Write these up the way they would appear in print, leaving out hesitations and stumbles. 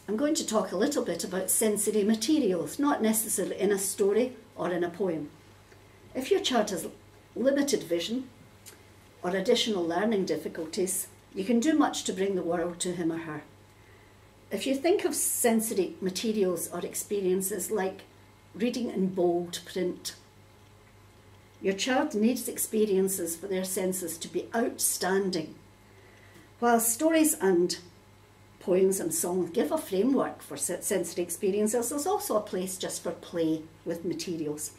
I'm going to talk a little bit about sensory materials, not necessarily in a story or in a poem. If your child has limited vision or additional learning difficulties, you can do much to bring the world to him or her. If you think of sensory materials or experiences like reading in bold print, your child needs experiences for their senses to be outstanding. While stories and poems and songs give a framework for sensory experiences, there's also a place just for play with materials.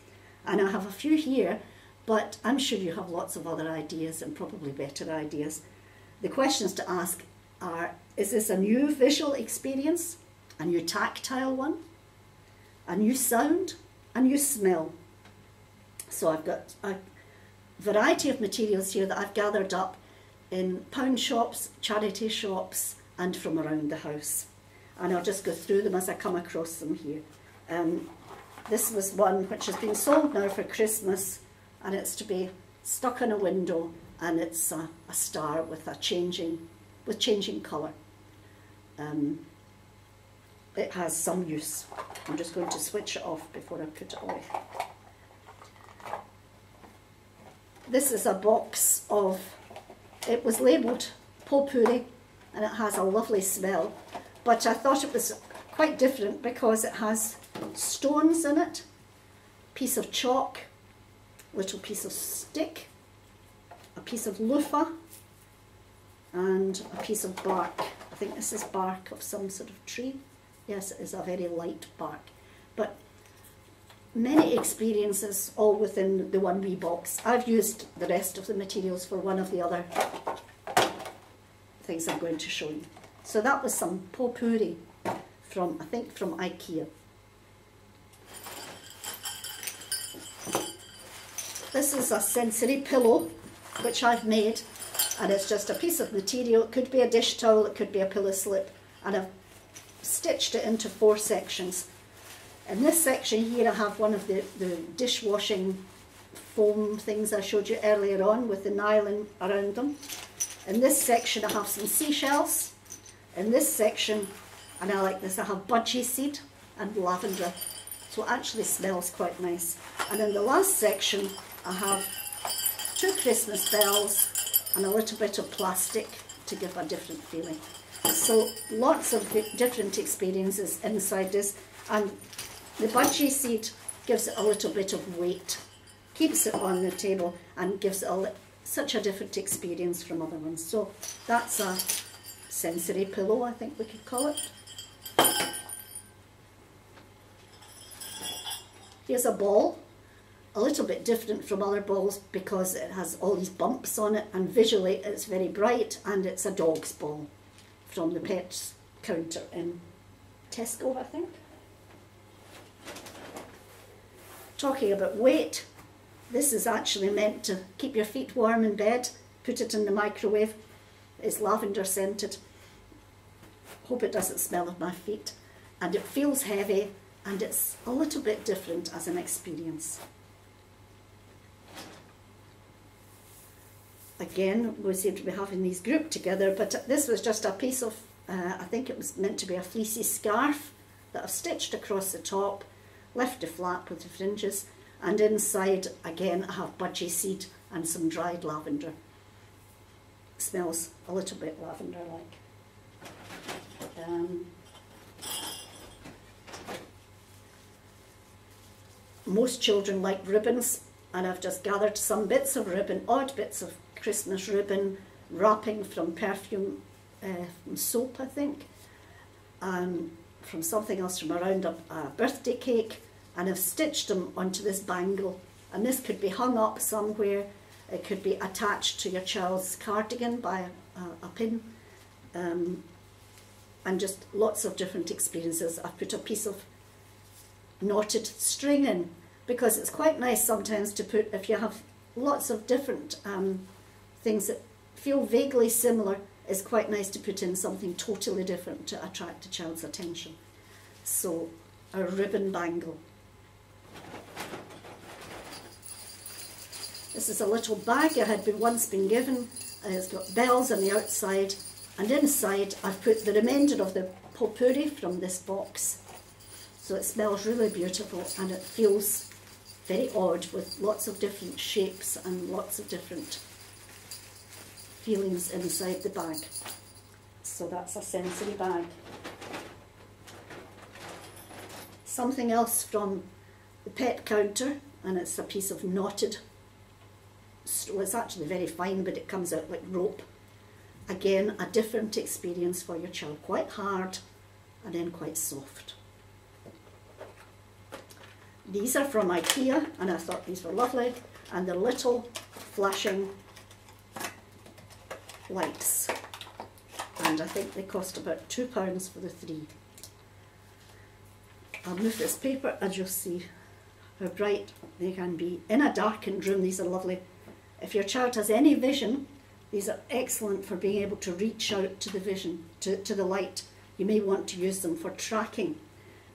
And I have a few here, but I'm sure you have lots of other ideas and probably better ideas. The questions to ask are, is this a new visual experience, a new tactile one, a new sound, a new smell? So I've got a variety of materials here that I've gathered up in pound shops, charity shops, and from around the house. And I'll just go through them as I come across them here. This was one which has been sold now for Christmas, and it's to be stuck on a window, and it's a star with changing colour. It has some use. I'm just going to switch it off before I put it away. This is a box of, it was labelled potpourri, and it has a lovely smell, but I thought it was quite different because it has stones in it, piece of chalk, little piece of stick, a piece of loofah, and a piece of bark. I think this is bark of some sort of tree. Yes, it is a very light bark. But many experiences all within the one wee box. I've used the rest of the materials for one of the other things I'm going to show you. So that was some potpourri from, I think, from IKEA. This is a sensory pillow which I've made, and it's just a piece of material. It could be a dish towel, it could be a pillow slip, and I've stitched it into 4 sections. In this section here I have one of the dishwashing foam things I showed you earlier on with the nylon around them. In this section I have some seashells. In this section, and I like this, I have budgie seed and lavender. So it actually smells quite nice. And in the last section I have 2 Christmas bells and a little bit of plastic to give a different feeling. So lots of different experiences inside this, and the budgie seed gives it a little bit of weight, keeps it on the table, and gives it such a different experience from other ones. So that's a sensory pillow, I think we could call it. Here's a ball, a little bit different from other balls because it has all these bumps on it, and visually it's very bright, and it's a dog's ball from the pets counter in Tesco, I think. Talking about weight, this is actually meant to keep your feet warm in bed. Put it in the microwave. It's lavender scented. Hope it doesn't smell of my feet. And it feels heavy, and it's a little bit different as an experience. Again, we seem to be having these grouped together, but this was just a piece of, I think it was meant to be a fleecy scarf that I've stitched across the top, left a flap with the fringes, and inside, again, I have budgie seed and some dried lavender. Smells a little bit lavender-like. Most children like ribbons, and I've just gathered some bits of ribbon, odd bits of Christmas ribbon, wrapping from perfume, from soap, I think, and from something else from around a birthday cake, and I've stitched them onto this bangle. And this could be hung up somewhere, it could be attached to your child's cardigan by a pin, and just lots of different experiences. I've put a piece of knotted string in, because it's quite nice sometimes to put, if you have lots of different things that feel vaguely similar, it's quite nice to put in something totally different to attract a child's attention. So, a ribbon bangle. This is a little bag I had once been given. It's got bells on the outside And inside I've put the remainder of the potpourri from this box. So it smells really beautiful and it feels very odd with lots of different shapes and lots of different feelings inside the bag. So that's a sensory bag. Something else from the pet counter, and it's a piece of knotted, well, it's actually very fine, but it comes out like rope. Again, a different experience for your child, quite hard and then quite soft. These are from IKEA, and I thought these were lovely, and they're little flashing lights, and I think they cost about £2 for the 3. I'll move this paper and you'll see how bright they can be. In a darkened room, these are lovely. If your child has any vision, these are excellent for being able to reach out to the vision, to the light. You may want to use them for tracking.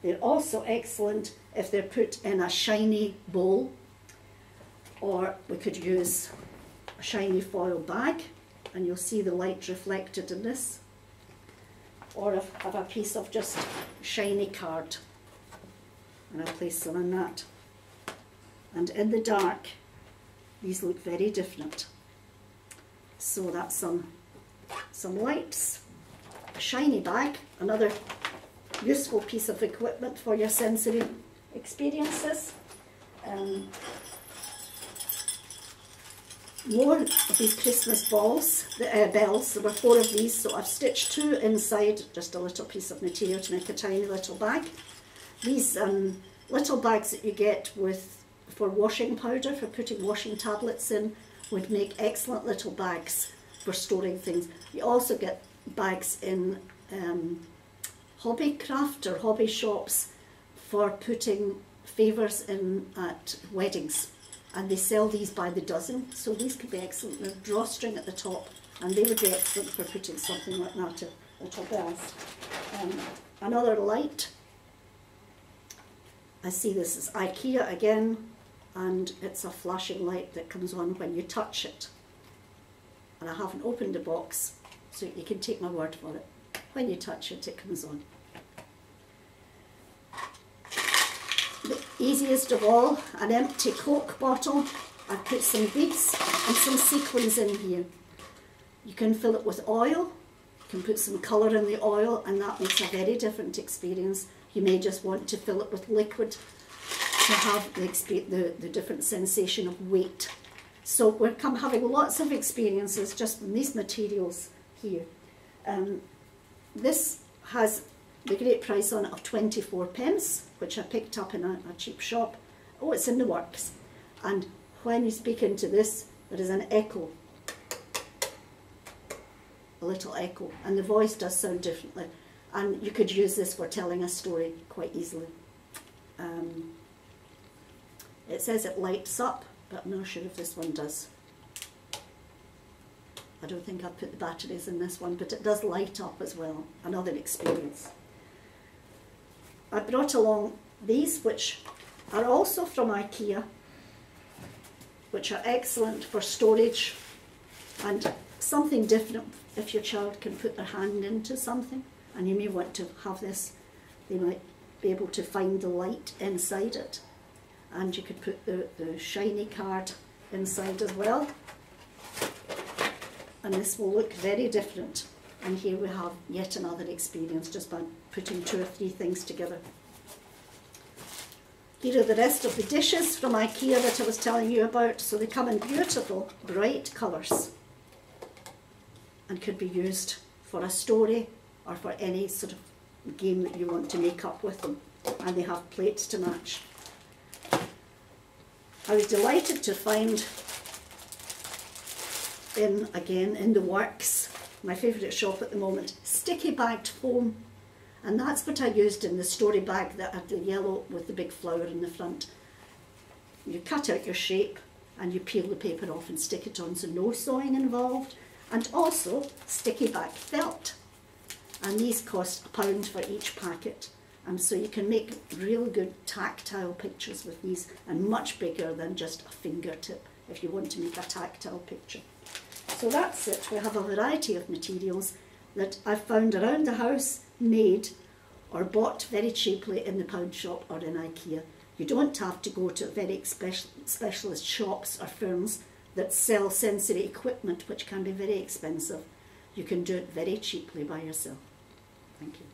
They're also excellent if they're put in a shiny bowl, or we could use a shiny foil bag, and you'll see the light reflected in this. Or if I have a piece of just shiny card, and I'll place them in that. And in the dark, these look very different. So that's some lights, a shiny bag, another useful piece of equipment for your sensory experiences. More of these Christmas bells. There were 4 of these, so I've stitched 2 inside, just a little piece of material to make a tiny little bag. These little bags that you get for washing powder, for putting washing tablets in, would make excellent little bags for storing things. You also get bags in hobby craft or hobby shops for putting favours in at weddings, and they sell these by the dozen, so these could be excellent. They're drawstring at the top, and they would be excellent for putting something like that to little bells. Another light, I see this is IKEA again, and it's a flashing light that comes on when you touch it. And I haven't opened the box, so you can take my word for it. When you touch it, it comes on. The easiest of all, an empty Coke bottle. I've put some beads and some sequins in here. You can fill it with oil, you can put some colour in the oil, and that makes a very different experience. You may just want to fill it with liquid to have the different sensation of weight. So we're having lots of experiences just from these materials here. This has the great price on it of 24p, which I picked up in a cheap shop. Oh, it's in the works. And when you speak into this, there is an echo, a little echo, and the voice does sound differently. And you could use this for telling a story quite easily. It says it lights up, but I'm not sure if this one does. I don't think I've put the batteries in this one, but it does light up as well. Another experience. I brought along these, which are also from IKEA, which are excellent for storage and something different if your child can put their hand into something, and you may want to have this. They might be able to find the light inside it, and you could put the shiny card inside as well, and this will look very different. And here we have yet another experience just by putting 2 or 3 things together. Here are the rest of the dishes from IKEA that I was telling you about. So they come in beautiful, bright colours and could be used for a story or for any sort of game that you want to make up with them. And they have plates to match. I was delighted to find in the works, my favourite shop at the moment, sticky bagged foam, and that's what I used in the story bag that had the yellow with the big flower in the front. You cut out your shape and you peel the paper off and stick it on, so no sewing involved, and also sticky back felt, and these cost £1 for each packet, and so you can make real good tactile pictures with these, and much bigger than just a fingertip if you want to make a tactile picture. So that's it. We have a variety of materials. that I've found around the house, made or bought very cheaply in the pound shop or in IKEA. You don't have to go to very specialist shops or firms that sell sensory equipment, which can be very expensive. You can do it very cheaply by yourself. Thank you.